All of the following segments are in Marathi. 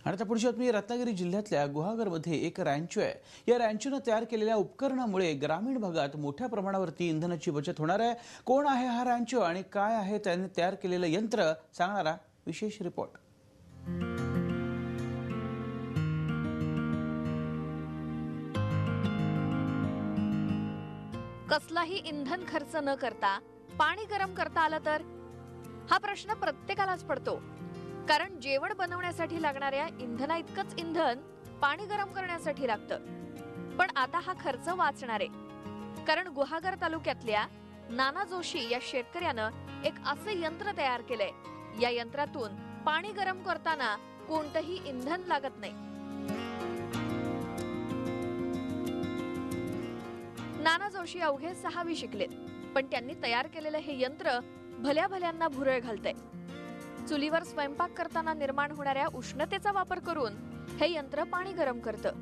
आणि आता पुढची बातमी रत्नागिरी जिल्ह्यातल्या गुहागरमध्ये एक रॅन्चो आहे। या रॅन्चोने तयार केलेल्या उपकरणामुळे ग्रामीण भागात मोठ्या प्रमाणावरती इंधनाची बचत होणार आहे। कोण आहे हा रॅन्चो आणि काय आहे त्याने तयार केलेलं यंत्र, सांगणारा विशेष रिपोर्ट। कसलाही इंधन खर्च न करता पाणी गरम करता आलं तर, हा प्रश्न प्रत्येकालाच पडतो। कारण जेवण बनवण्यासाठी लागणाऱ्या इंधना इतकंच इंधन पाणी गरम करण्यासाठी लागतं। पण आता हा खर्च वाचणार आहे, कारण गुहागर तालुक्यातल्या नाना जोशी या शेतकऱ्यानं एक असं यंत्र तयार केलंय। या यंत्रातून पाणी गरम करताना कोणतंही इंधन लागत नाही। नाना जोशी अवघे 6वी शिकलेत, पण त्यांनी तयार केलेलं हे यंत्र भल्या भल्यांना भुरळ घालतंय। चुलीवर स्वयंपाक करताना निर्माण होणाऱ्या उष्णतेचा वापर करून हे यंत्र पाणी गरम करतं।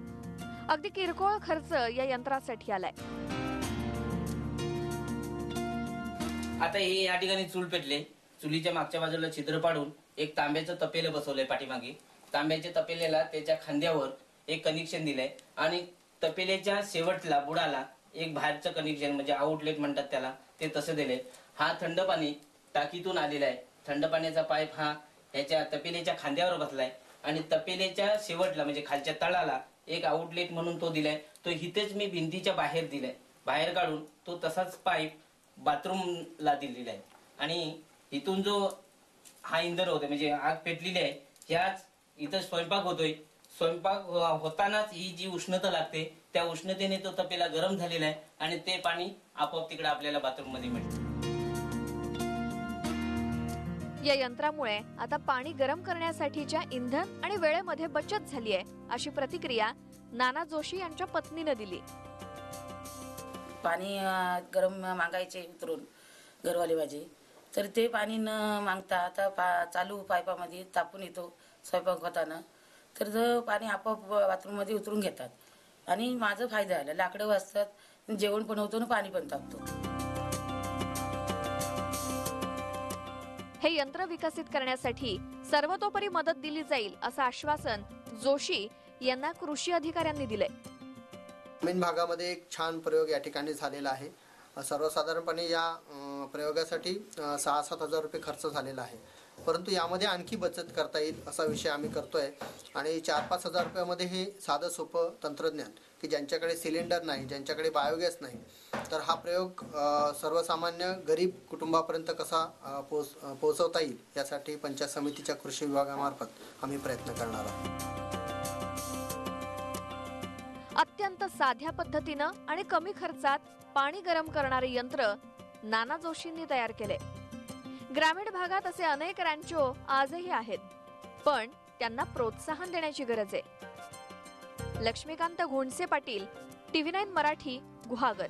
अगदी किरकोळ खर्च या यंत्रासाठी आलाय। आता हे या ठिकाणी चूल पेटले, चुलीच्या मागच्या बाजूला छिद्र पाडून एक तांब्याचं तपेलं बसवलंय पाठीमागे। तांब्याच्या तपेल्याला त्याच्या खांद्यावर एक कनेक्शन दिलंय आणि तपेल्याच्या शेवटला बुडाला एक बाहेरचं कनेक्शन म्हणजे आउटलेट म्हणतात त्याला, ते तसं दिलंय। हा थंड पाणी टाकीतून आलेला आहे। थंड पाण्याचा पाईप हा याच्या तपेल्याच्या खांद्यावर बसलाय आणि तपेल्याच्या शेवटला म्हणजे खालच्या तळाला एक आउटलेट म्हणून तो दिलाय। तो इथेच मी भिंतीच्या बाहेर दिलाय, बाहेर काढून तो तसाच पाईप बाथरूमला दिलेला आहे। आणि इथून जो हा इंधन होतोय म्हणजे आग पेटलेली आहे, ह्याच इथं स्वयंपाक होतोय। स्वयंपाक होतानाच ही जी उष्णता लागते त्या उष्णतेने तो तपेला गरम झालेला आहे आणि ते पाणी आपोआप तिकडे आपल्याला बाथरूम मध्ये मिळतं। या यंत्रामुळे आता पाणी गरम करण्यासाठीच्या इंधन आणि वेळेमध्ये बचत झाली आहे, अशी प्रतिक्रिया नाना जोशी यांच्या पत्नीने दिली। पाणी गरम मागायचे उतरून घरवाले माझे, तर ते पाणी न मागता आता चालू पाईपामध्ये तापून येतो स्वयंपाक होताना, तर ते पाणी आपोआप बाथरूम मध्ये उतरून घेतात आणि माझा फायदा झाला। लाकडं वाचतात, जेवण पण होतं आणि पाणी पण तापतो। हे यंत्र विकसित करण्यासाठी सर्वतोपरी मदत दिली जाईल असं आश्वासन जोशी यांना कृषी अधिकाऱ्यांनी दिले। ग्रामीण भागामध्ये एक छान प्रयोग या ठिकाणी झालेला आहे। सर्वसाधारणपणे या प्रयोगासाठी 6-7 हजार रुपये खर्च झालेला आहे, परंतु यामध्ये आणखी बचत करता येईल असा विषय आम्ही करतोय। आणि 4-5 हजार रुपयामध्ये हे साधं सोपं तंत्रज्ञान की ज्यांच्याकडे सिलेंडर नाही, ज्यांच्याकडे बायोगॅस नाही, तर हा प्रयोग सर्वसामान्य गरीब कुटुंबापर्यंत कसा पोहोचवता येईल यासाठी पंचायत समितीच्या कृषी विभागामार्फत आम्ही प्रयत्न करणार आहोत। अत्यंत साध्या पद्धतीनं आणि कमी खर्चात पाणी गरम करणारे यंत्र नाना जोशींनी तयार केले। ग्रामीण भागात असे अनेक रॅन्चो आजही आहेत, पण त्यांना प्रोत्साहन देण्याची गरज आहे। लक्ष्मीकांत घोणसे पाटील, TV9 मराठी, गुहागर।